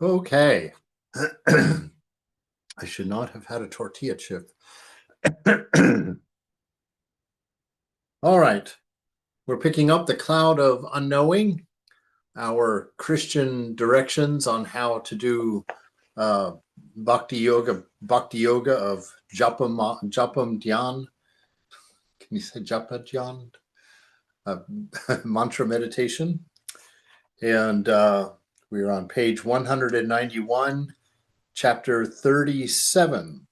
Okay. I should not have had a tortilla chip. All right. We're picking up the cloud of unknowing, our Christian directions on how to do uh, bhakti yoga of japam dhyan. Can you say japa dhyan? Uh, Mantra meditation. And we are on page 191, chapter 37.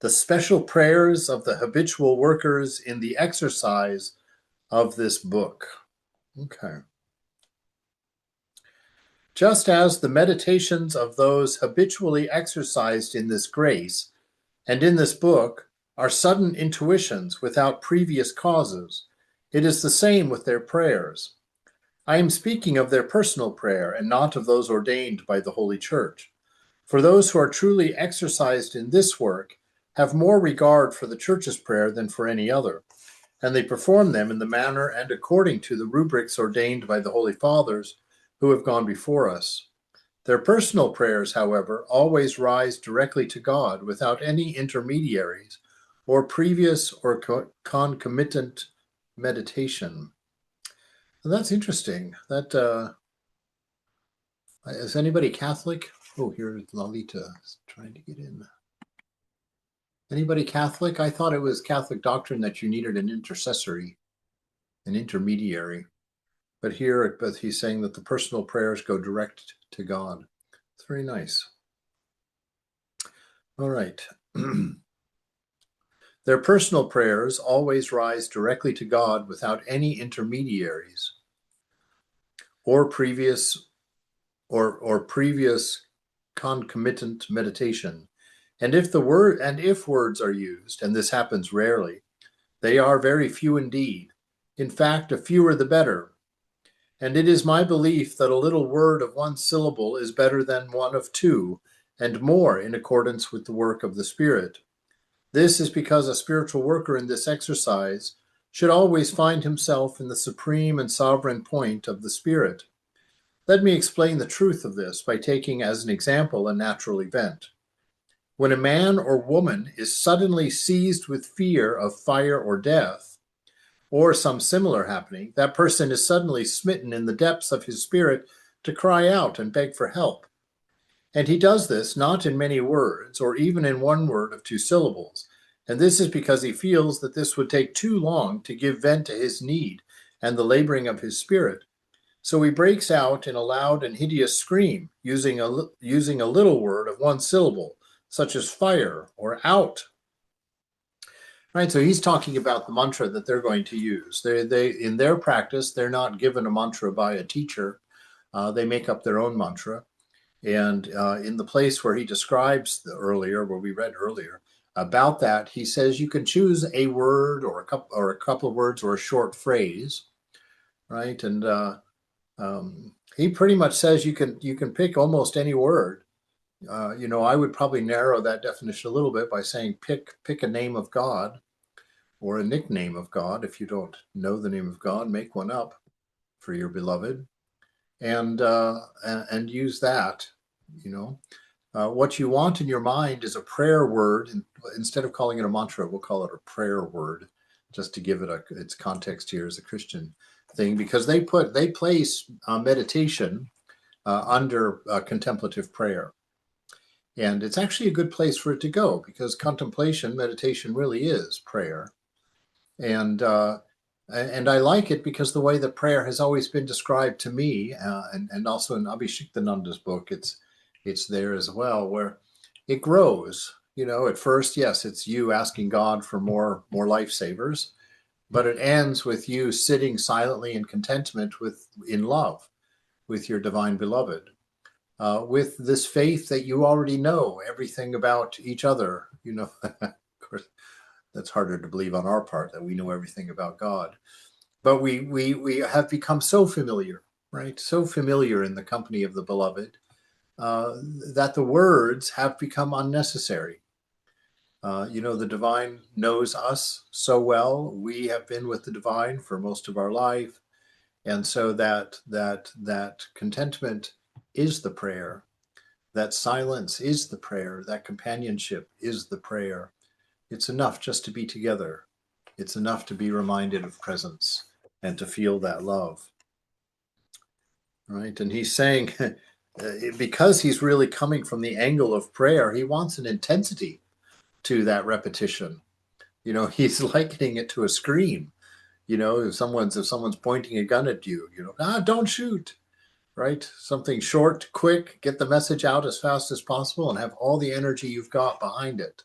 The special prayers of the habitual workers in the exercise of this book. Okay. Just as the meditations of those habitually exercised in this grace and in this book are sudden intuitions without previous causes, it is the same with their prayers. I am speaking of their personal prayer and not of those ordained by the Holy Church. For those who are truly exercised in this work have more regard for the Church's prayer than for any other, and they perform them in the manner and according to the rubrics ordained by the Holy Fathers who have gone before us. Their personal prayers, however, always rise directly to God without any intermediaries or previous or concomitant meditation. And that's interesting. That is anybody Catholic? Oh, here's Lalita trying to get in. Anybody Catholic? I thought it was Catholic doctrine that you needed an intermediary. But he's saying that the personal prayers go direct to God. It's very nice. All right. Their personal prayers always rise directly to God without any intermediaries or previous concomitant meditation. And if words are used, and this happens rarely, they are very few indeed. In fact, the fewer the better. And it is my belief that a little word of one syllable is better than one of two, and more in accordance with the work of the Spirit. This is because a spiritual worker in this exercise should always find himself in the supreme and sovereign point of the Spirit. Let me explain the truth of this by taking as an example a natural event. When a man or woman is suddenly seized with fear of fire or death, or some similar happening, that person is suddenly smitten in the depths of his spirit to cry out and beg for help. And he does this not in many words, or even in one word of two syllables. And this is because he feels that this would take too long to give vent to his need and the laboring of his spirit. So he breaks out in a loud and hideous scream, using a little word of one syllable, such as fire or out. Right, so he's talking about the mantra that they're going to use. They in their practice, they're not given a mantra by a teacher. They make up their own mantra. And in the place where he describes where we read earlier about that, he says you can choose a word or a couple of words or a short phrase, right? And he pretty much says you can pick almost any word. I would probably narrow that definition a little bit by saying pick a name of God or a nickname of God. If you don't know the name of God, make one up for your beloved, and use that. What you want in your mind is a prayer word. Instead of calling it a mantra, we'll call it a prayer word, just to give it its context here as a Christian thing, because they place meditation under contemplative prayer. And it's actually a good place for it to go, because meditation really is prayer. And I like it because the way that prayer has always been described to me, and also in Abhishektananda's book, it's there as well, where it grows. At first, yes, it's you asking God for more lifesavers, but it ends with you sitting silently in contentment in love with your divine beloved, with this faith that you already know everything about each other. Of course, that's harder to believe on our part, that we know everything about God. But we have become so familiar, right? So familiar in the company of the beloved, that the words have become unnecessary. The divine knows us so well. We have been with the divine for most of our life. And so that contentment is the prayer. That silence is the prayer. That companionship is the prayer. It's enough just to be together. It's enough to be reminded of presence and to feel that love. Right? And he's saying, because he's really coming from the angle of prayer, he wants an intensity to that repetition. He's likening it to a scream. If someone's pointing a gun at you, don't shoot. Right? Something short, quick, get the message out as fast as possible and have all the energy you've got behind it.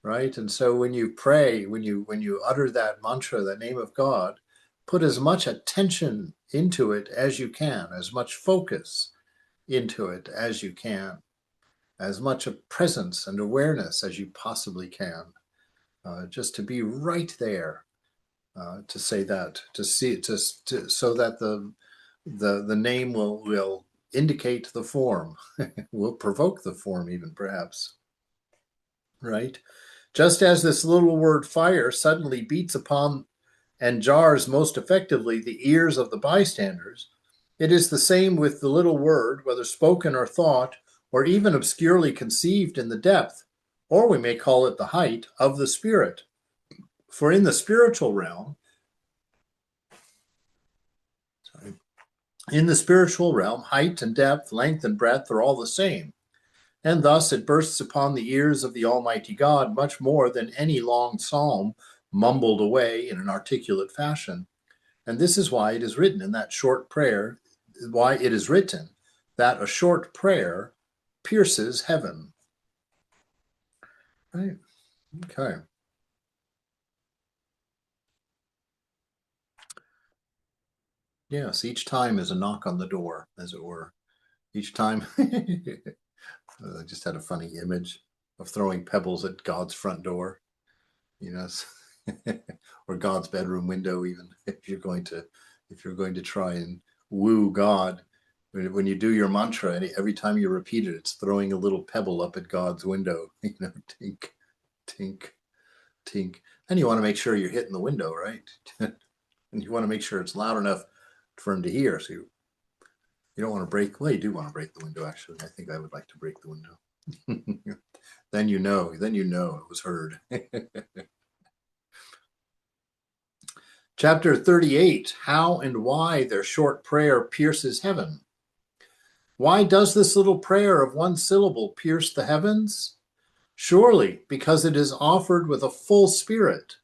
Right? And so when you pray, when you utter that mantra, that name of God, put as much attention into it as you can, as much focus into it as you can, as much of presence and awareness as you possibly can, just to be right there, to say that, to see, so that the name will indicate the form, will provoke the form even perhaps, right? Just as this little word fire suddenly beats upon and jars most effectively the ears of the bystanders, it is the same with the little word, whether spoken or thought, or even obscurely conceived in the depth, or we may call it the height of the spirit. For in the spiritual realm, height and depth, length and breadth are all the same, and thus it bursts upon the ears of the Almighty God much more than any long psalm mumbled away in an articulate fashion. And this is why it is written in that short prayer, why it is written that a short prayer pierces heaven. Right? Okay. Yes, each time is a knock on the door, as it were. Each time, I just had a funny image of throwing pebbles at God's front door, you know, or God's bedroom window, even if you're going to try and woo God. When you do your mantra, and every time you repeat it, it's throwing a little pebble up at God's window, tink, tink, tink. And you want to make sure you're hitting the window, right? And you want to make sure it's loud enough for him to hear. So you don't want to break. Well, you do want to break the window. Actually, I think I would like to break the window. Then you know. Then you know it was heard. Chapter 38: How and why their short prayer pierces heaven. Why does this little prayer of one syllable pierce the heavens? Surely because it is offered with a full spirit,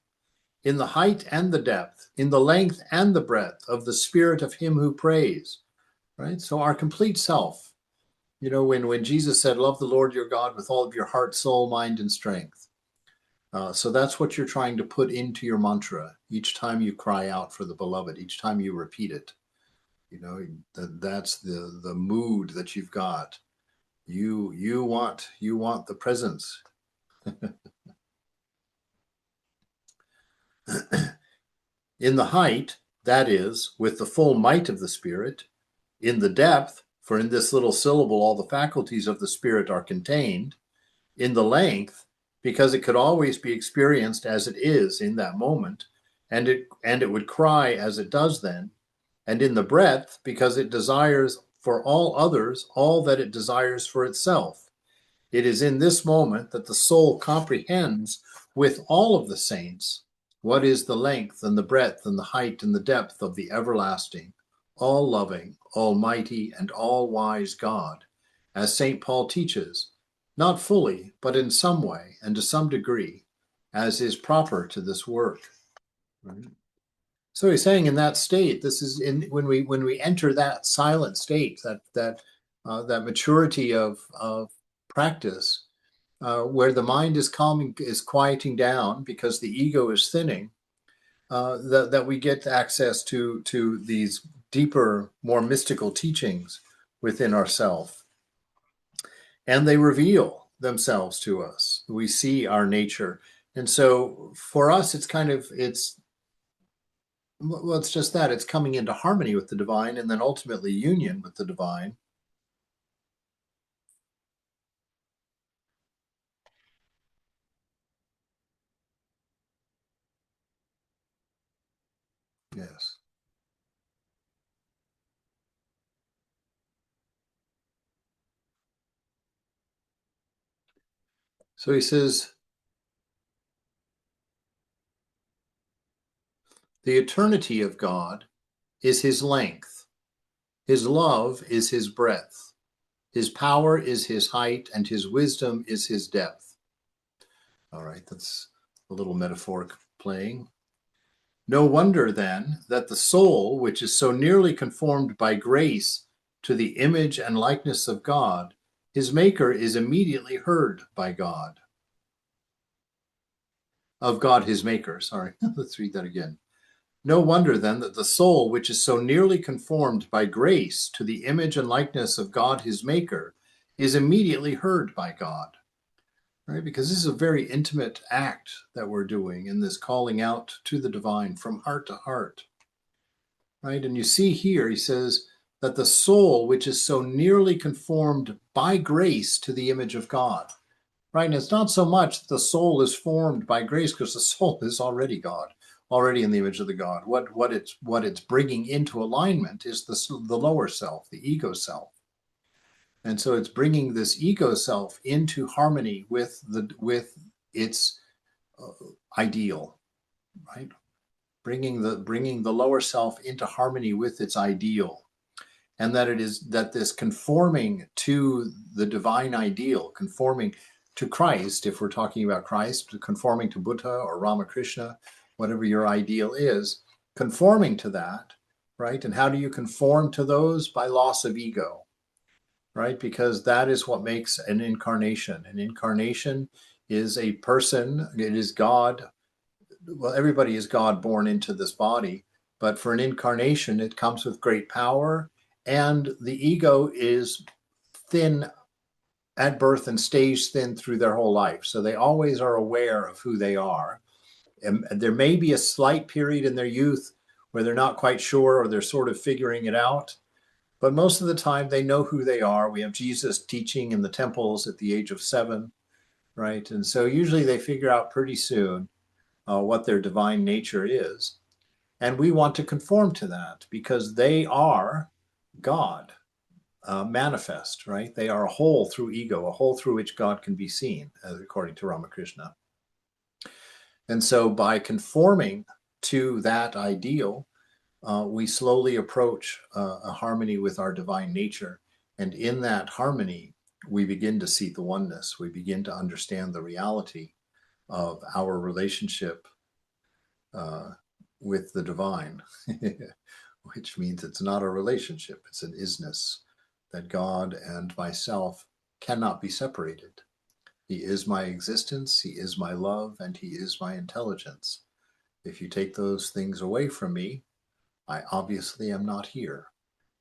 in the height and the depth, in the length and the breadth of the spirit of him who prays. Right? So our complete self. When Jesus said, love the Lord your God with all of your heart, soul, mind, and strength. So that's what you're trying to put into your mantra each time you cry out for the beloved, each time you repeat it. That's the mood that you've got. You want the presence. In the height, that is, with the full might of the Spirit. In the depth, for in this little syllable all the faculties of the Spirit are contained. In the length, because it could always be experienced as it is in that moment, and it would cry as it does then. And in the breadth, because it desires for all others all that it desires for itself. It is in this moment that the soul comprehends with all of the saints what is the length and the breadth and the height and the depth of the everlasting, all loving, almighty, and all wise God, as St. Paul teaches, not fully, but in some way and to some degree, as is proper to this work. Right? So he's saying in that state, this is when we enter that silent state, that maturity of practice, where the mind is quieting down because the ego is thinning, that we get access to these deeper, more mystical teachings within ourselves, and they reveal themselves to us. We see our nature, and so for us, it's just that it's coming into harmony with the divine, and then ultimately union with the divine. Yes. So he says, the eternity of God is his length. His love is his breadth. His power is his height, and his wisdom is his depth. All right, that's a little metaphoric playing. No wonder, then, that the soul, which is so nearly conformed by grace to the image and likeness of God, his maker, is immediately heard by God. Of God, his maker, sorry. Let's read that again. No wonder, then, that the soul, which is so nearly conformed by grace to the image and likeness of God, his maker, is immediately heard by God. Right? Because this is a very intimate act that we're doing in this calling out to the divine from heart to heart. Right? And you see here, he says that the soul, which is so nearly conformed by grace to the image of God. Right? And it's not so much that the soul is formed by grace, because the soul is already God, already in the image of the God. What it's bringing into alignment is the lower self, the ego self. And so it's bringing this ego self into harmony with its ideal, right? Bringing the lower self into harmony with its ideal, and that this conforming to the divine ideal, conforming to Christ, if we're talking about Christ, conforming to Buddha or Ramakrishna, whatever your ideal is, conforming to that, right? And how do you conform to those? By loss of ego, right? Because that is what makes an incarnation. An incarnation is a person, it is God. Well, everybody is God born into this body, but for an incarnation, it comes with great power, and the ego is thin at birth and stays thin through their whole life. So they always are aware of who they are. And there may be a slight period in their youth where they're not quite sure or they're sort of figuring it out. But most of the time, they know who they are. We have Jesus teaching in the temples at the age of 7, right? And so usually they figure out pretty soon what their divine nature is. And we want to conform to that because they are God manifest, right? They are a whole through ego, a whole through which God can be seen, according to Ramakrishna. And so by conforming to that ideal, we slowly approach a harmony with our divine nature. And in that harmony, we begin to see the oneness. We begin to understand the reality of our relationship with the divine, which means it's not a relationship, it's an isness, that God and myself cannot be separated. He is my existence, he is my love, and he is my intelligence. If you take those things away from me, I obviously am not here.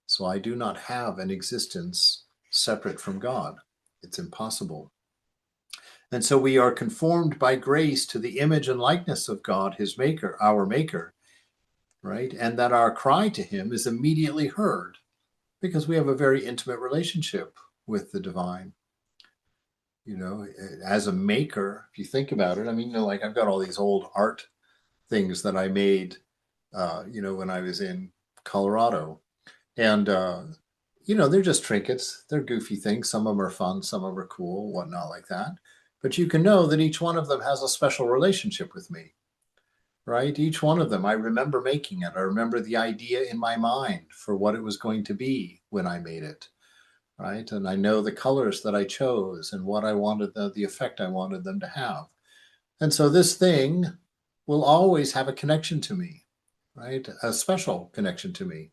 So I do not have an existence separate from God. It's impossible. And so we are conformed by grace to the image and likeness of God, his maker, our maker, right? And that our cry to him is immediately heard because we have a very intimate relationship with the divine. You know, as a maker, if you think about it, I mean, you know, like I've got all these old art things that I made, when I was in Colorado. And, they're just trinkets. They're goofy things. Some of them are fun, some of them are cool, whatnot like that. But you can know that each one of them has a special relationship with me, right? Each one of them, I remember making it. I remember the idea in my mind for what it was going to be when I made it, right? And I know the colors that I chose and what I wanted, the effect I wanted them to have. And so this thing will always have a connection to me, right? A special connection to me.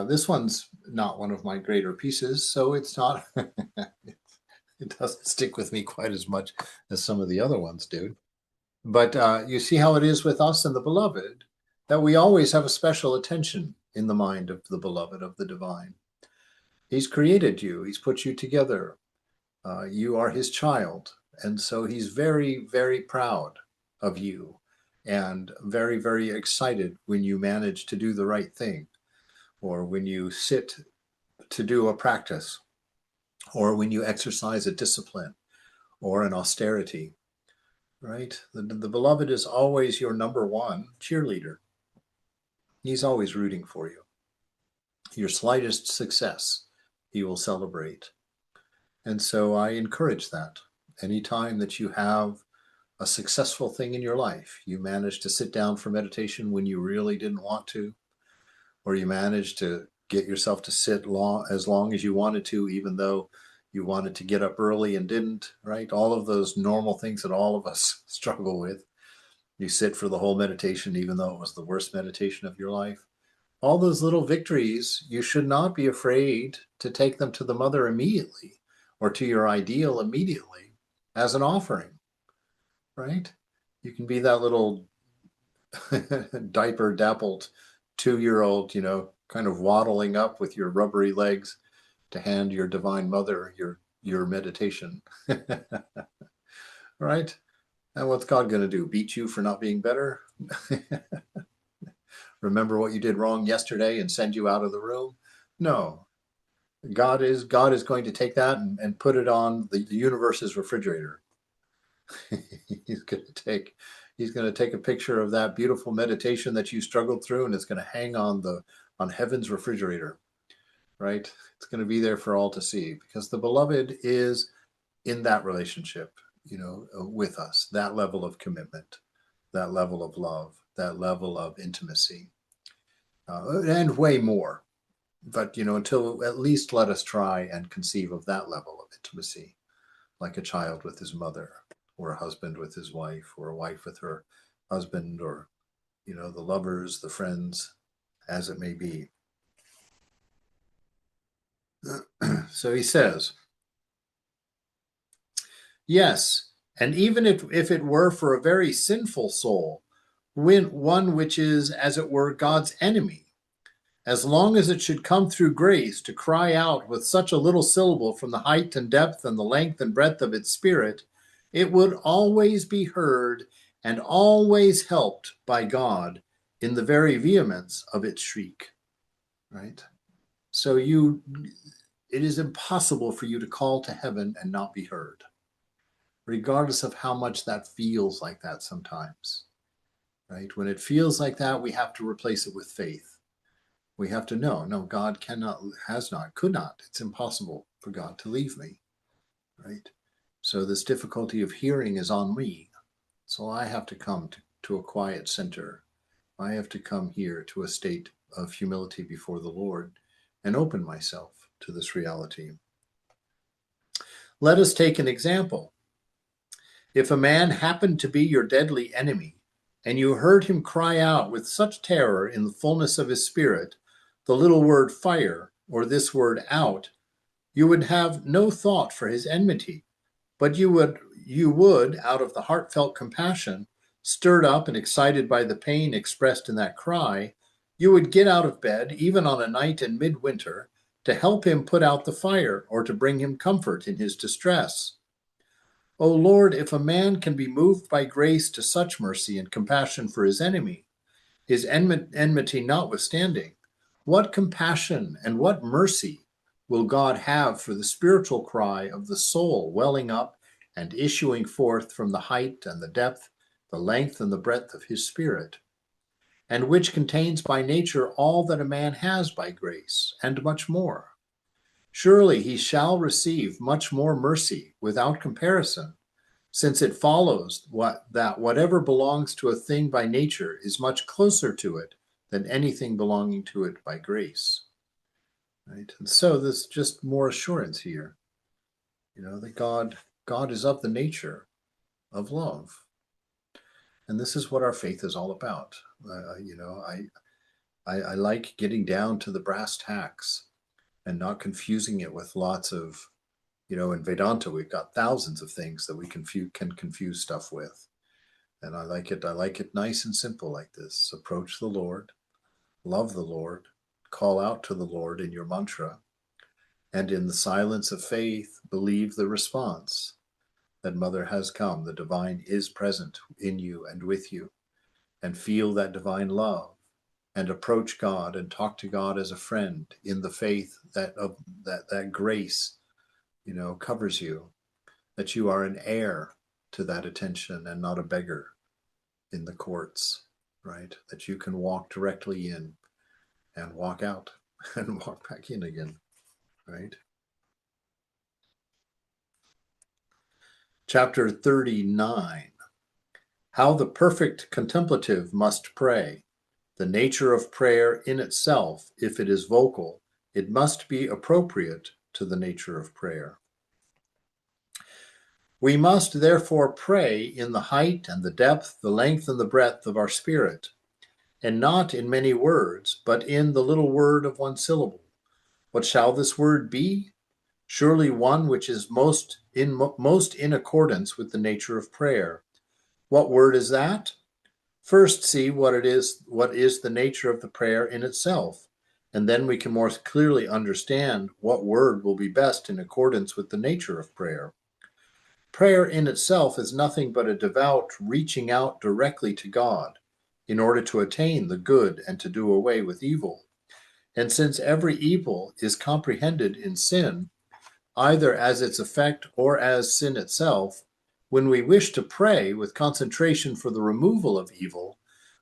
This one's not one of my greater pieces, so it's not, it doesn't stick with me quite as much as some of the other ones do. But you see how it is with us and the beloved, that we always have a special attention in the mind of the beloved, of the divine. He's created you, he's put you together. You are his child. And so he's very, very proud of you and very, very excited when you manage to do the right thing, or when you sit to do a practice, or when you exercise a discipline or an austerity, right? The beloved is always your number one cheerleader. He's always rooting for you. Your slightest success, he will celebrate. And so I encourage that. Anytime that you have a successful thing in your life, you manage to sit down for meditation when you really didn't want to, or you managed to get yourself to sit as long as you wanted to, even though you wanted to get up early and didn't, right? All of those normal things that all of us struggle with. You sit for the whole meditation, even though it was the worst meditation of your life. All those little victories, you should not be afraid to take them to the mother immediately or to your ideal immediately as an offering, right? You can be that little diaper dappled 2-year-old, kind of waddling up with your rubbery legs to hand your divine mother your meditation. Right? And what's God going to do? Beat you for not being better? Remember what you did wrong yesterday and send you out of the room? No. God is going to take that and put it on the universe's refrigerator. He's going to take a picture of that beautiful meditation that you struggled through, and it's going to hang on heaven's refrigerator, right? It's going to be there for all to see, because the beloved is in that relationship, with us, that level of commitment, that level of love, that level of intimacy, and way more. But, until at least let us try and conceive of that level of intimacy, like a child with his mother, or a husband with his wife, or a wife with her husband, or, the lovers, the friends, as it may be. So he says, yes, and even if it were for a very sinful soul, one which is, as it were, God's enemy, as long as it should come through grace to cry out with such a little syllable from the height and depth and the length and breadth of its spirit, it would always be heard and always helped by God in the very vehemence of its shriek. Right? So it is impossible for you to call to heaven and not be heard, regardless of how much that feels like that sometimes. Right? When it feels like that, we have to replace it with faith. We have to know, no, God cannot, has not, could not. It's impossible for God to leave me, right? So this difficulty of hearing is on me. So I have to come to a quiet center. I have to come here to a state of humility before the Lord and open myself to this reality. Let us take an example. If a man happened to be your deadly enemy, and you heard him cry out with such terror in the fullness of his spirit, the little word fire, or this word out, you would have no thought for his enmity, but you would, out of the heartfelt compassion, stirred up and excited by the pain expressed in that cry, you would get out of bed, even on a night in midwinter, to help him put out the fire or to bring him comfort in his distress. O Lord, if a man can be moved by grace to such mercy and compassion for his enemy, his enmity notwithstanding, what compassion and what mercy will God have for the spiritual cry of the soul welling up and issuing forth from the height and the depth, the length and the breadth of his spirit, and which contains by nature all that a man has by grace, and much more? Surely he shall receive much more mercy without comparison, since it follows that whatever belongs to a thing by nature is much closer to it than anything belonging to it by grace. Right? And so there's just more assurance here, that God is of the nature of love. And this is what our faith is all about. I like getting down to the brass tacks and not confusing it with lots of, in Vedanta, we've got thousands of things that we can confuse stuff with. And I like it nice and simple like this. Approach the Lord, love the Lord, call out to the Lord in your mantra, and in the silence of faith, believe the response that Mother has come, the divine is present in you and with you, and feel that divine love, and approach God and talk to God as a friend in the faith that grace, covers you, that you are an heir to that attention and not a beggar in the courts, right? That you can walk directly in and walk out and walk back in again, right? Chapter 39. How the perfect contemplative must pray. The nature of prayer in itself, if it is vocal, it must be appropriate to the nature of prayer. We must therefore pray in the height and the depth, the length and the breadth of our spirit, and not in many words, but in the little word of one syllable. What shall this word be? Surely one which is most in accordance with the nature of prayer. What word is that? First see what is the nature of the prayer in itself, and then we can more clearly understand what word will be best in accordance with the nature of prayer. Prayer in itself is nothing but a devout reaching out directly to God in order to attain the good and to do away with evil. And since every evil is comprehended in sin, either as its effect or as sin itself, when we wish to pray with concentration for the removal of evil,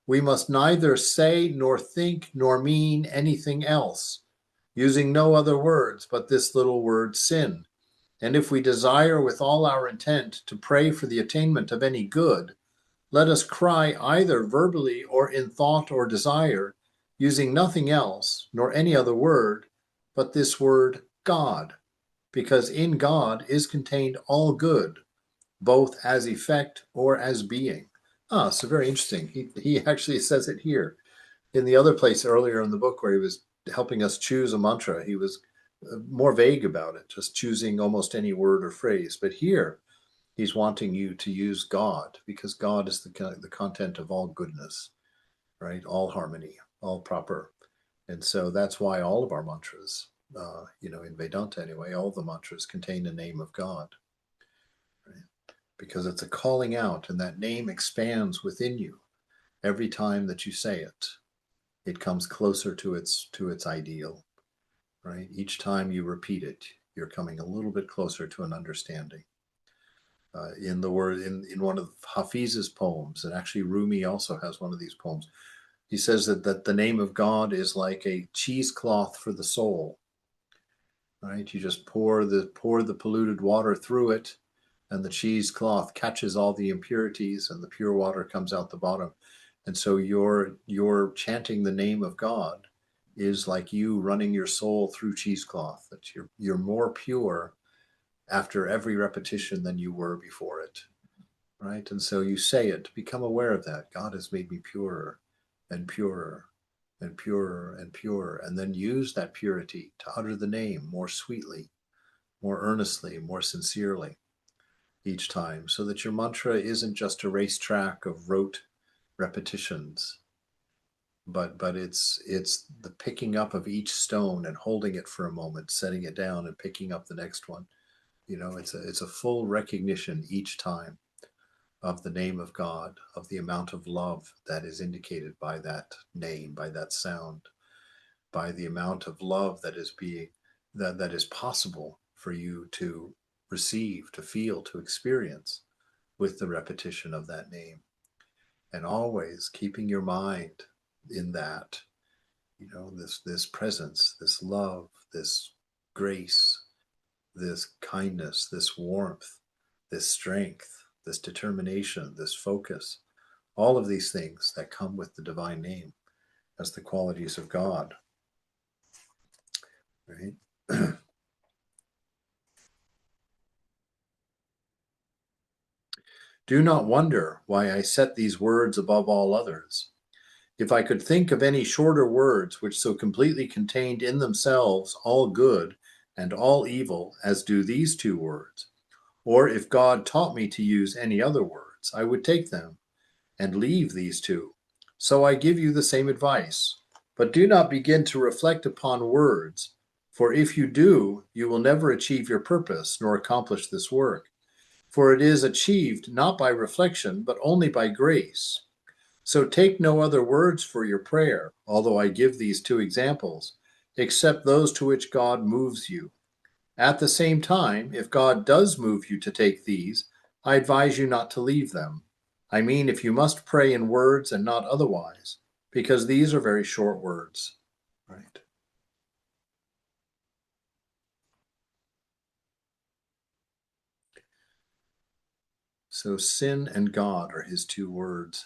we must neither say nor think nor mean anything else, using no other words but this little word sin. And if we desire with all our intent to pray for the attainment of any good, let us cry either verbally or in thought or desire, using nothing else, nor any other word, but this word God, because in God is contained all good, both as effect or as being. So very interesting. He actually says it here. In the other place earlier in the book where he was helping us choose a mantra, he was more vague about it, just choosing almost any word or phrase. But here, he's wanting you to use God, because God is the content of all goodness, right? All harmony, all proper. And so that's why all of our mantras, in Vedanta anyway, all the mantras contain the name of God, right? Because it's a calling out, and that name expands within you every time that you say it. It comes closer to its ideal, right? Each time you repeat it, you're coming a little bit closer to an understanding. In the word, in one of Hafiz's poems, and actually Rumi also has one of these poems, he says that the name of God is like a cheesecloth for the soul, right? You just pour the polluted water through it, and the cheesecloth catches all the impurities, and the pure water comes out the bottom. And so your chanting the name of God is like you running your soul through cheesecloth. That you're more pure after every repetition than you were before it, right? And so you say it, become aware of that. God has made me purer and purer and purer and purer, and then use that purity to utter the name more sweetly, more earnestly, more sincerely each time, so that your mantra isn't just a racetrack of rote repetitions, but it's the picking up of each stone and holding it for a moment, setting it down and picking up the next one. It's a full recognition each time of the name of God, of the amount of love that is indicated by that name, by that sound, by the amount of love that is possible for you to receive, to feel, to experience with the repetition of that name. And always keeping your mind in that, this presence, this love, this grace, this kindness, this warmth, this strength, this determination, this focus, all of these things that come with the divine name as the qualities of God, right? Do not wonder why I set these words above all others. If I could think of any shorter words which so completely contained in themselves all good and all evil as do these two words, or if God taught me to use any other words, I would take them and leave these two. So I give you the same advice. But do not begin to reflect upon words, for if you do, you will never achieve your purpose nor accomplish this work. For it is achieved not by reflection, but only by grace. So take no other words for your prayer, although I give these two examples, except those to which God moves you. At the same time, if God does move you to take these, I advise you not to leave them. I mean, if you must pray in words and not otherwise, because these are very short words. Right. So sin and God are his two words.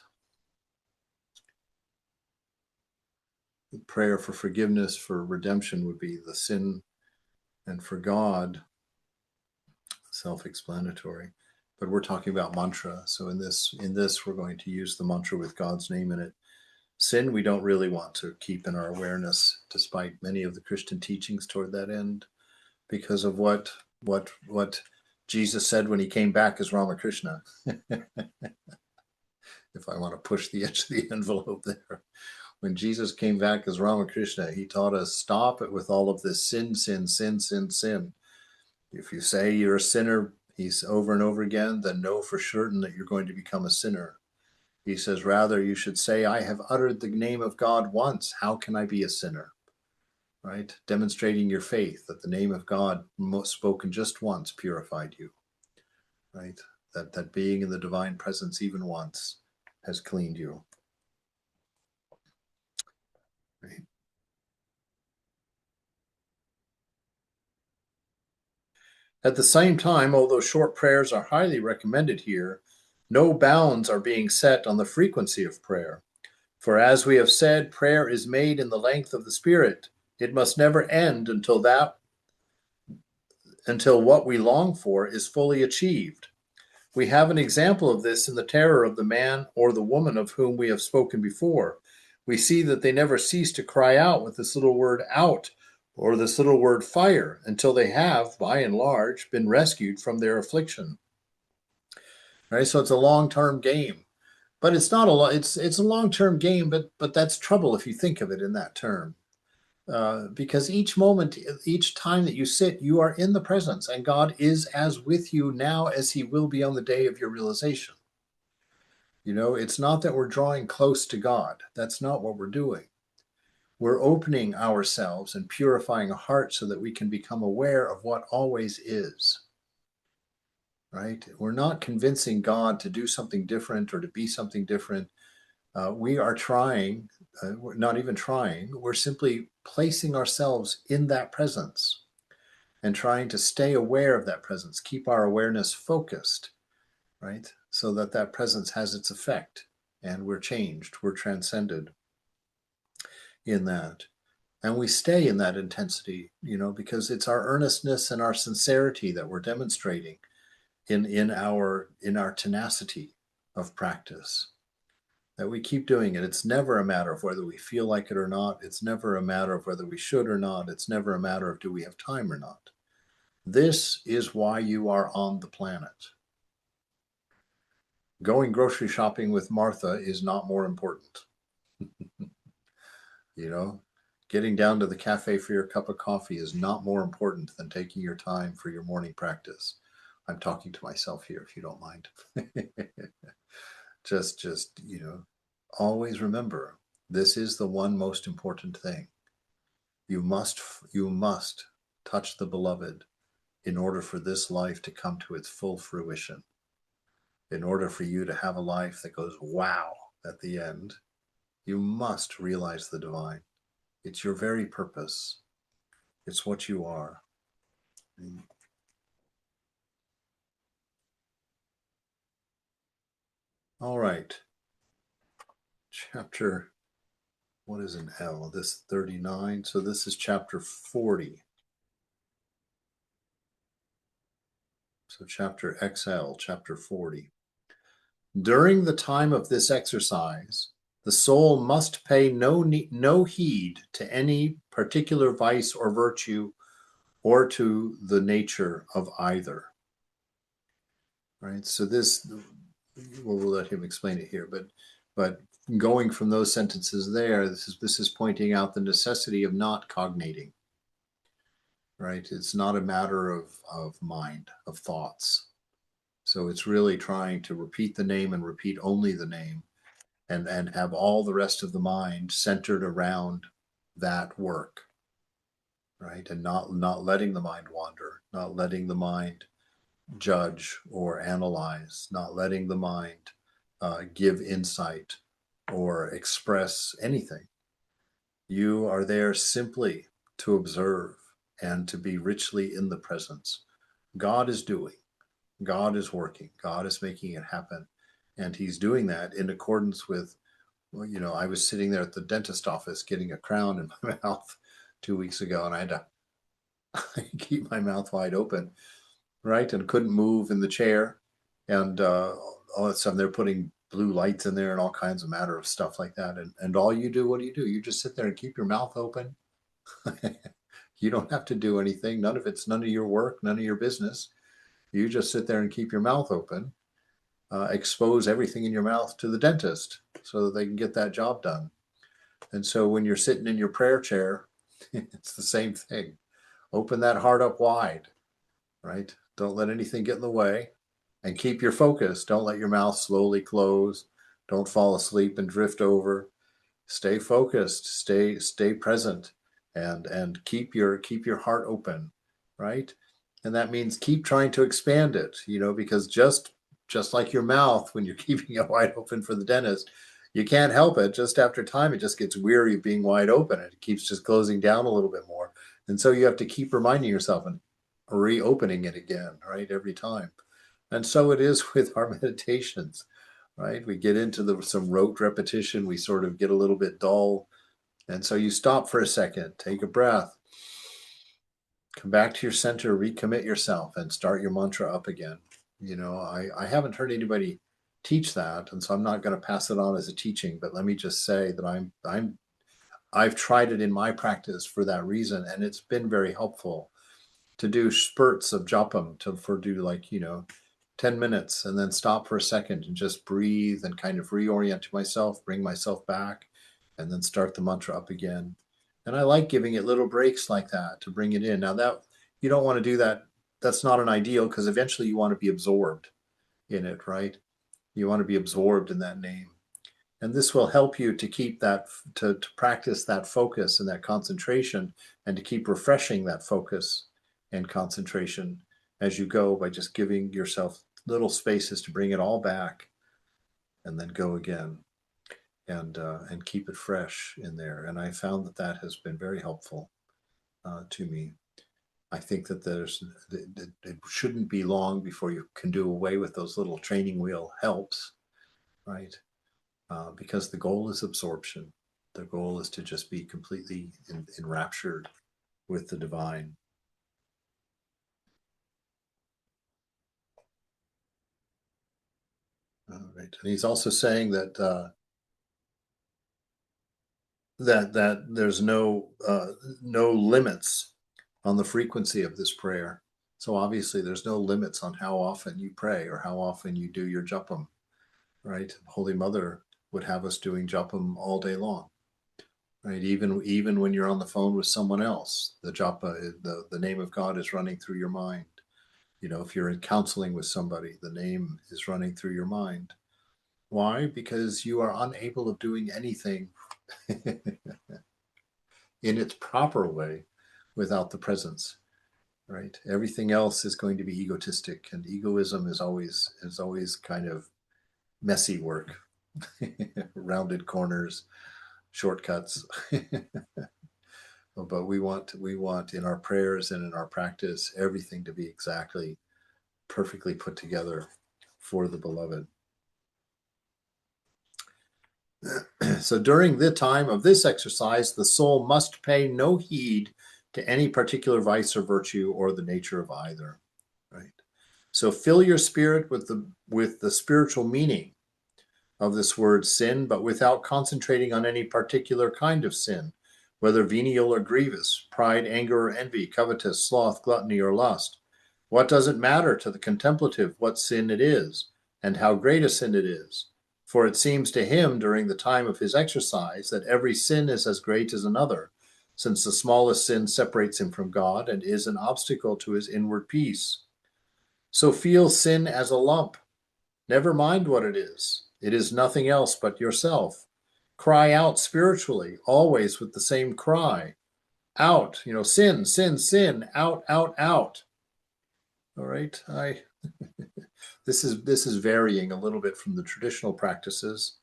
Prayer for forgiveness, for redemption would be the sin, and for God, self-explanatory. But we're talking about mantra. So in this we're going to use the mantra with God's name in it. Sin we don't really want to keep in our awareness, despite many of the Christian teachings toward that end, because of what Jesus said when he came back as Ramakrishna. If I want to push the edge of the envelope there. When Jesus came back as Ramakrishna, he taught us, stop it with all of this sin, sin, sin, sin, sin. If you say you're a sinner, he's over and over again, then know for certain that you're going to become a sinner. He says, rather, you should say, I have uttered the name of God once. How can I be a sinner? Right? Demonstrating your faith that the name of God spoken just once purified you. Right? That being in the divine presence even once has cleaned you. Right? At the same time, although short prayers are highly recommended here, no bounds are being set on the frequency of prayer. For as we have said, prayer is made in the length of the Spirit. It must never end until what we long for is fully achieved. We have an example of this in the terror of the man or the woman of whom we have spoken before. We see that they never cease to cry out with this little word out or this little word fire until they have, by and large, been rescued from their affliction. Right? So it's a long-term game. But it's not it's a long-term game, but that's trouble if you think of it in that term. Because each moment, each time that you sit, you are in the presence, and God is as with you now as he will be on the day of your realization. You know, it's not that we're drawing close to God. That's not what we're doing. We're opening ourselves and purifying a heart so that we can become aware of what always is. Right? We're not convincing God to do something different or to be something different. We are trying, we're not even trying, we're simply placing ourselves in that presence and trying to stay aware of that presence, keep our awareness focused, right? So that that presence has its effect and we're changed, we're transcended in that. And we stay in that intensity, you know, because it's our earnestness and our sincerity that we're demonstrating in our tenacity of practice. That we keep doing it. It's never a matter of whether we feel like it or not. It's never a matter of whether we should or not. It's never a matter of do we have time or not. This is why you are on the planet. Going grocery shopping with Martha is not more important. You know, getting down to the cafe for your cup of coffee is not more important than taking your time for your morning practice. I'm talking to myself here, if you don't mind. just, you know, always remember, this is the one most important thing. You must touch the beloved in order for this life to come to its full fruition. In order for you to have a life that goes wow at the end, you must realize the divine. It's your very purpose. It's what you are. All right. Chapter, what is an L? This 39. So this is chapter 40. So chapter XL, chapter 40. During the time of this exercise, the soul must pay no heed to any particular vice or virtue or to the nature of either. Right? So this, well, we'll let him explain it here, but going from those sentences there, this is pointing out the necessity of not cognating. Right? It's not a matter of mind, of thoughts. So it's really trying to repeat the name and repeat only the name and have all the rest of the mind centered around that work, right? And not letting the mind wander, not letting the mind judge or analyze, not letting the mind give insight or express anything. You are there simply to observe and to be richly in the presence. God is doing. God is working. God is making it happen. And he's doing that in accordance with, well, I was sitting there at the dentist office getting a crown in my mouth 2 weeks ago, and I had to keep my mouth wide open, right? And couldn't move in the chair. And all that stuff. They're putting blue lights in there and all kinds of matter of stuff like that. And all you do, what do? You just sit there and keep your mouth open. You don't have to do anything. It's none of your work, none of your business. You just sit there and keep your mouth open, expose everything in your mouth to the dentist so that they can get that job done. And so when you're sitting in your prayer chair, it's the same thing. Open that heart up wide, right? Don't let anything get in the way, and keep your focus. Don't let your mouth slowly close. Don't fall asleep and drift over. Stay focused, stay present, and keep your heart open, right? And that means keep trying to expand it, because just like your mouth, when you're keeping it wide open for the dentist, you can't help it. Just after time, it just gets weary of being wide open, and it keeps just closing down a little bit more. And so you have to keep reminding yourself and reopening it again, right, every time. And so it is with our meditations, right? We get into some rote repetition, we sort of get a little bit dull. And so you stop for a second, take a breath, come back to your center, recommit yourself, and start your mantra up again. I haven't heard anybody teach that, and so I'm not going to pass it on as a teaching, but let me just say that I've tried it in my practice for that reason, and it's been very helpful to do spurts of japam for do 10 minutes and then stop for a second and just breathe and kind of reorient myself, bring myself back, and then start the mantra up again. And I like giving it little breaks like that to bring it in. Now that you don't want to do that, that's not an ideal, because eventually you want to be absorbed in it, right? You want to be absorbed in that name. And this will help you to keep that, to practice that focus and that concentration, and to keep refreshing that focus and concentration as you go, by just giving yourself little spaces to bring it all back and then go again, and keep it fresh in there. And I found that has been very helpful to me. I think that it shouldn't be long before you can do away with those little training wheel helps, right? Because the goal is absorption. The goal is to just be completely enraptured with the divine. All right. And he's also saying that that there's no limits on the frequency of this prayer. So obviously there's no limits on how often you pray or how often you do your japam, right? Holy Mother would have us doing japam all day long, right? Even when you're on the phone with someone else, the japa, the name of God is running through your mind. If you're in counseling with somebody, the name is running through your mind. Why? Because you are unable of doing anything in its proper way without the presence, right? Everything else is going to be egotistic, and egoism is always kind of messy work, rounded corners, shortcuts. But we want in our prayers and in our practice everything to be exactly perfectly put together for the beloved. So during the time of this exercise, the soul must pay no heed to any particular vice or virtue or the nature of either, right? So fill your spirit with the spiritual meaning of this word sin, but without concentrating on any particular kind of sin, whether venial or grievous, pride, anger, or envy, covetous, sloth, gluttony, or lust. What does it matter to the contemplative what sin it is, and how great a sin it is? For it seems to him during the time of his exercise that every sin is as great as another, since the smallest sin separates him from God and is an obstacle to his inward peace. So feel sin as a lump. Never mind what it is. It is nothing else but yourself. Cry out spiritually, always with the same cry. Out, sin, sin, sin, out, out, out. All right. This is varying a little bit from the traditional practices,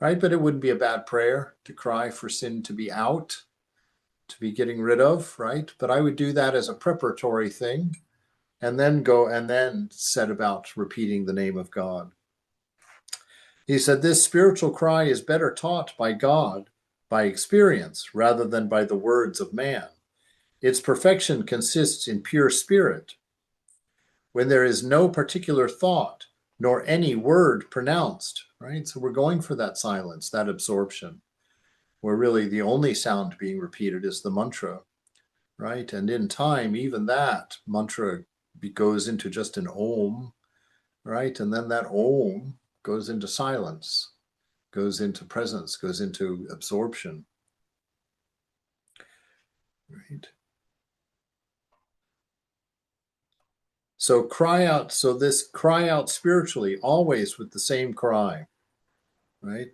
right? But it wouldn't be a bad prayer to cry for sin to be out, to be getting rid of, right? But I would do that as a preparatory thing, and then set about repeating the name of God. He said, this spiritual cry is better taught by God by experience rather than by the words of man. Its perfection consists in pure spirit, when there is no particular thought nor any word pronounced, right? So we're going for that silence, that absorption, where really the only sound being repeated is the mantra, right? And in time, even that mantra goes into just an om, right? And then that om goes into silence, goes into presence, goes into absorption, right? So cry out, so this cry out spiritually, always with the same cry, right?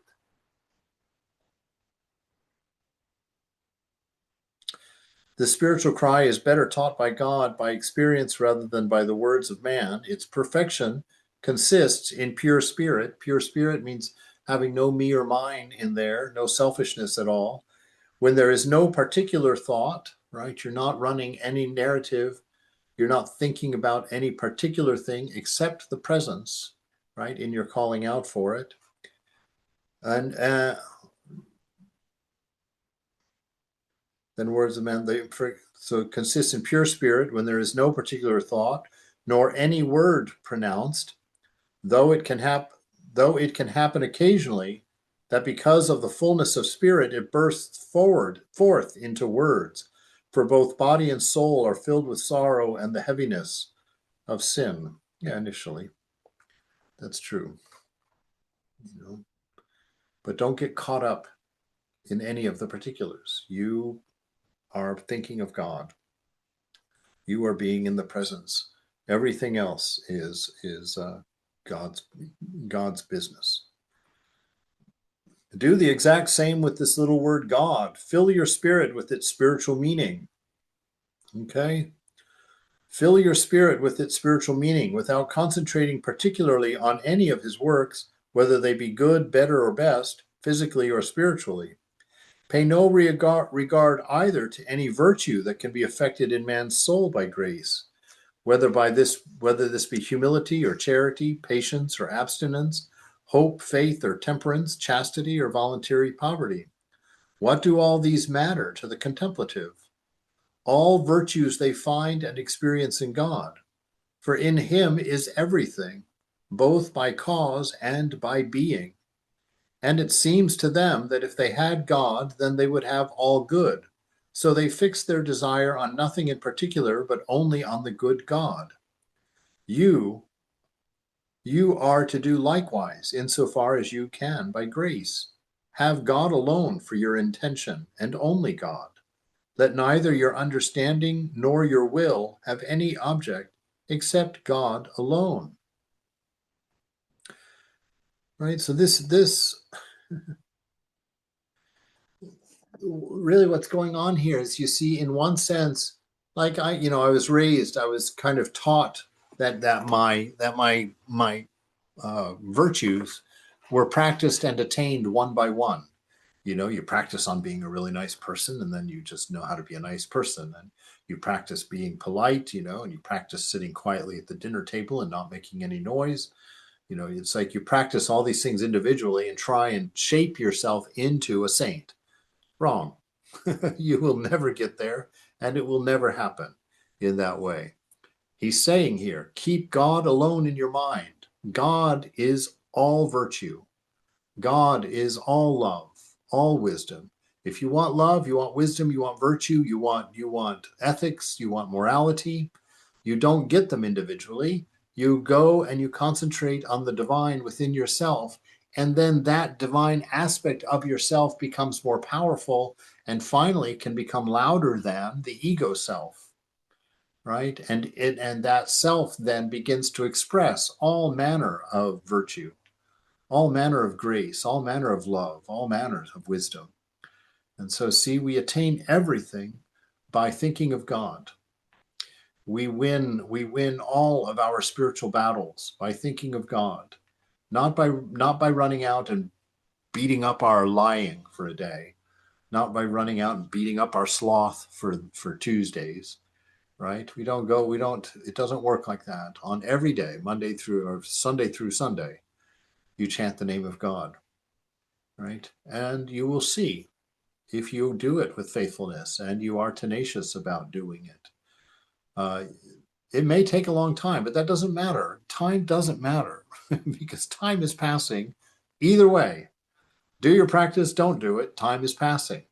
The spiritual cry is better taught by God by experience rather than by the words of man. Its perfection consists in pure spirit. Pure spirit means having no me or mine in there, no selfishness at all. When there is no particular thought, right? You're not running any narrative. You're not thinking about any particular thing except the presence, right? In your calling out for it. And then words of man, so it consists in pure spirit when there is no particular thought, nor any word pronounced, though it can happen occasionally that because of the fullness of spirit it bursts forth into words, for both body and soul are filled with sorrow and the heaviness of sin. Yeah, initially. That's true. You know, but don't get caught up in any of the particulars. You are thinking of God. You are being in the presence. Everything else is God's business. Do the exact same with this little word God. Fill your spirit with its spiritual meaning. Okay? Fill your spirit with its spiritual meaning without concentrating particularly on any of his works, whether they be good, better, or best, physically or spiritually. Pay no regard either to any virtue that can be effected in man's soul by grace, whether this be humility or charity, patience or abstinence, hope, faith or temperance, chastity or voluntary poverty. What do all these matter to the contemplative? All virtues they find and experience in God, for in him is everything, both by cause and by being. And it seems to them that if they had God, then they would have all good. So they fix their desire on nothing in particular, but only on the good God. You are to do likewise, insofar as you can by grace. Have God alone for your intention, and only God. Let neither your understanding nor your will have any object except God alone. Right? So this really what's going on here is, you see, in one sense, like I was kind of taught that my virtues were practiced and attained one by one. You practice on being a really nice person, and then you just know how to be a nice person. And you practice being polite, and you practice sitting quietly at the dinner table and not making any noise. It's like you practice all these things individually and try and shape yourself into a saint. Wrong. You will never get there, and it will never happen in that way. He's saying here, keep God alone in your mind. God is all virtue. God is all love, all wisdom. If you want love, you want wisdom, you want virtue, you want ethics, you want morality, you don't get them individually. You go and you concentrate on the divine within yourself, and then that divine aspect of yourself becomes more powerful and finally can become louder than the ego self, right? And that self then begins to express all manner of virtue, all manner of grace, all manner of love, all manners of wisdom. And so, see, we attain everything by thinking of God. We win all of our spiritual battles by thinking of God, not by running out and beating up our lying for a day, not by running out and beating up our sloth for Tuesdays, right? We don't, it doesn't work like that. On every day, Monday through or Sunday through Sunday, you chant the name of God, right? And you will see if you do it with faithfulness and you are tenacious about doing it. Uh, it may take a long time, but that doesn't matter. Time doesn't matter because time is passing either way. Do your practice, don't do it, time is passing.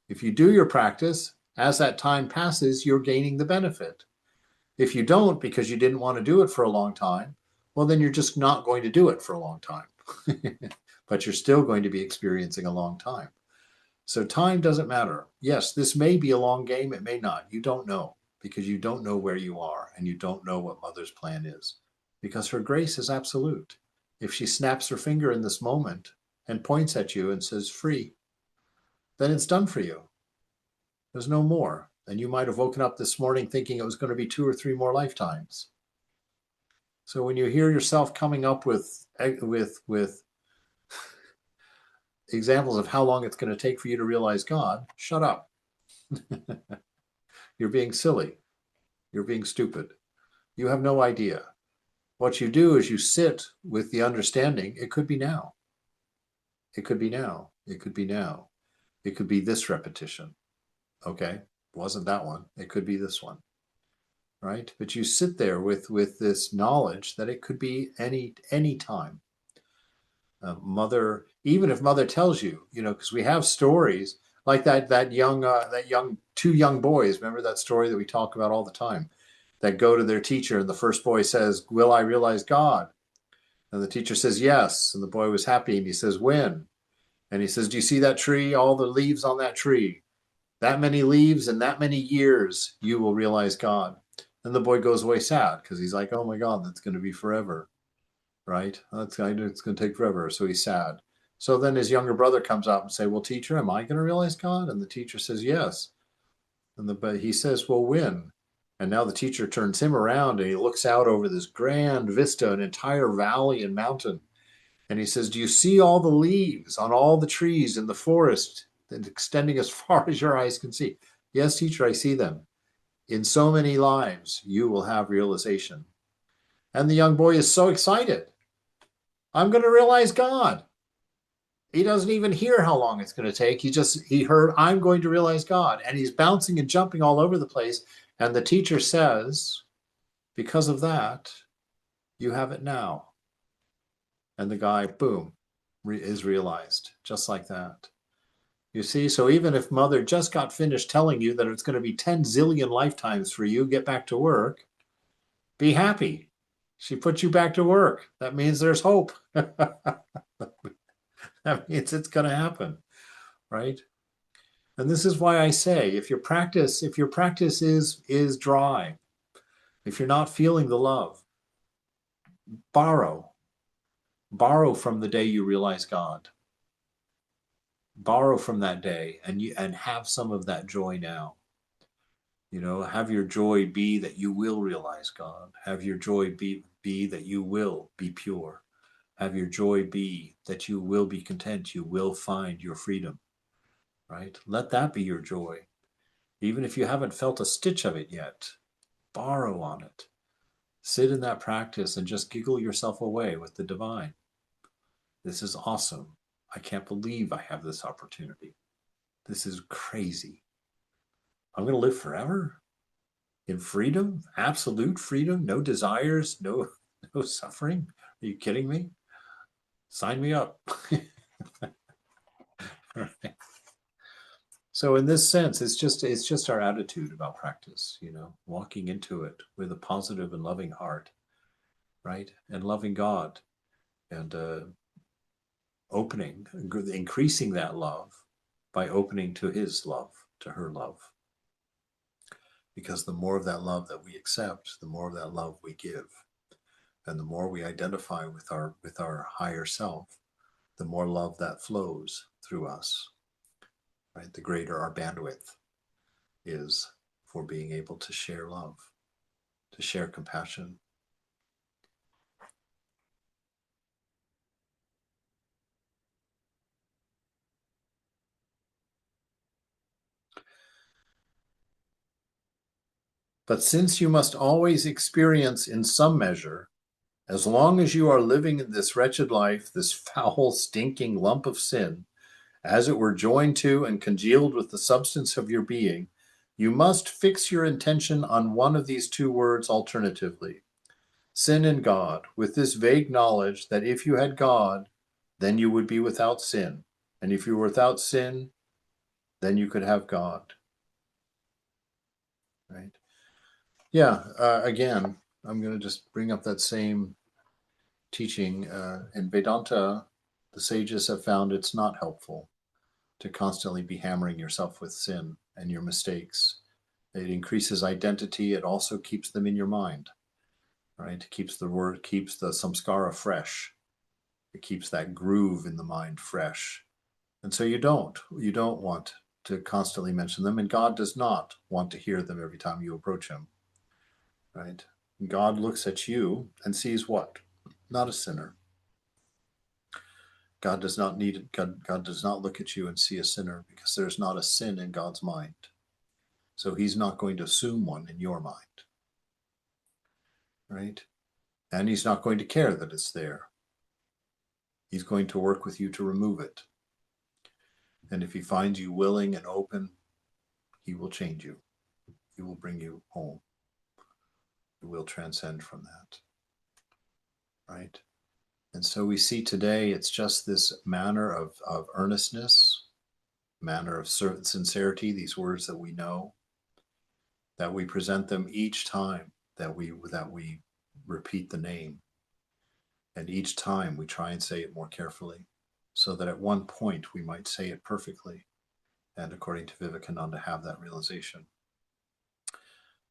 If you do your practice, as that time passes, you're gaining the benefit. If you don't because you didn't want to do it for a long time, well, then you're just not going to do it for a long time. But you're still going to be experiencing a long time. So time doesn't matter. Yes, this may be a long game, it may not. You don't know because you don't know where you are and you don't know what Mother's plan is because her grace is absolute. If she snaps her finger in this moment and points at you and says free, then it's done for you. There's no more. And you might have woken up this morning thinking it was going to be 2 or 3 more lifetimes. So when you hear yourself coming up with examples of how long it's going to take for you to realize God, shut up. You're being silly. You're being stupid. You have no idea. What you do is you sit with the understanding it could be now. It could be now. It could be now. It could be this repetition. Okay, it wasn't that one. It could be this one. Right? But you sit there with this knowledge that it could be any time. Mother, even if Mother tells you, because we have stories like that young 2 young boys. Remember that story that we talk about all the time? That go to their teacher, and the first boy says, "Will I realize God?" And the teacher says, "Yes." And the boy was happy, and he says, "When?" And he says, "Do you see that tree? All the leaves on that tree? That many leaves and that many years, you will realize God." And the boy goes away sad because he's like, "Oh my God, that's going to be forever." Right? It's going to take forever. So he's sad. So then his younger brother comes up and say, "Well, teacher, am I going to realize God?" And the teacher says, "Yes." But he says, "Well, when?" And now the teacher turns him around and he looks out over this grand vista, an entire valley and mountain. And he says, "Do you see all the leaves on all the trees in the forest extending as far as your eyes can see?" "Yes, teacher, I see them. In so many lives, you will have realization." And the young boy is so excited. I'm going to realize God. He doesn't even hear how long it's going to take. He heard, "I'm going to realize God." And he's bouncing and jumping all over the place. And the teacher says, "Because of that, you have it now." And the guy, boom, is realized just like that. You see, so even if Mother just got finished telling you that it's going to be 10 zillion lifetimes for you, get back to work, be happy. She put you back to work. That means there's hope. That means it's going to happen, right? And this is why I say, if your practice is dry, if you're not feeling the love, borrow. Borrow from the day you realize God. Borrow from that day and have some of that joy now. Have your joy be that you will realize God. Have your joy be that you will be pure. Have your joy be that you will be content. You will find your freedom, right? Let that be your joy. Even if you haven't felt a stitch of it yet, borrow on it. Sit in that practice and just giggle yourself away with the divine. This is awesome. I can't believe I have this opportunity. This is crazy. I'm going to live forever in freedom, absolute freedom, no desires, no suffering. Are you kidding me? Sign me up. So in this sense, it's just our attitude about practice, walking into it with a positive and loving heart, right? And loving God and opening, increasing that love by opening to his love, to her love. Because the more of that love that we accept, the more of that love we give. And the more we identify with our higher self, the more love that flows through us, right? The greater our bandwidth is for being able to share love, to share compassion. But since you must always experience in some measure, as long as you are living in this wretched life, this foul, stinking lump of sin, as it were joined to and congealed with the substance of your being, you must fix your intention on one of these two words alternatively: sin and God, with this vague knowledge that if you had God, then you would be without sin. And if you were without sin, then you could have God. Right? Yeah, again, I'm going to just bring up that same teaching. In Vedanta, the sages have found it's not helpful to constantly be hammering yourself with sin and your mistakes. It increases identity. It also keeps them in your mind, right? It keeps the samskara fresh. It keeps that groove in the mind fresh. And so you don't want to constantly mention them, and God does not want to hear them every time you approach him, right? God looks at you and sees what? Not a sinner. God does not God does not look at you and see a sinner, because there's not a sin in God's mind. So he's not going to assume one in your mind, right? And he's not going to care that it's there. He's going to work with you to remove it. And if he finds you willing and open, he will change you. He will bring you home. You will transcend from that, right? And so we see today it's just this manner of earnestness, manner of sincerity, these words that we know, that we present them each time that we repeat the name. And each time we try and say it more carefully, so that at one point we might say it perfectly, and according to Vivekananda, have that realization.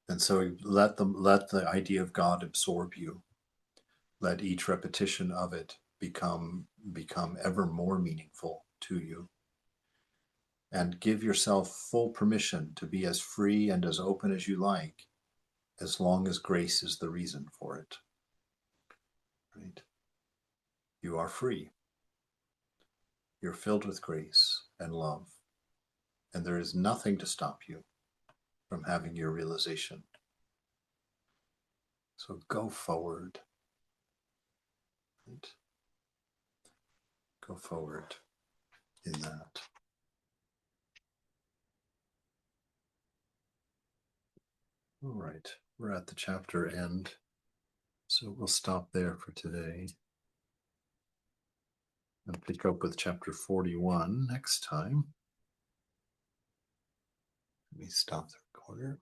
And so let the idea of God absorb you. Let each repetition of it become ever more meaningful to you. And give yourself full permission to be as free and as open as you like, as long as grace is the reason for it. Right? You are free. You're filled with grace and love. And there is nothing to stop you from having your realization. So go forward. Right? Go forward in that. All right, we're at the chapter end, so we'll stop there for today and pick up with chapter 41 next time. Let me stop the recorder.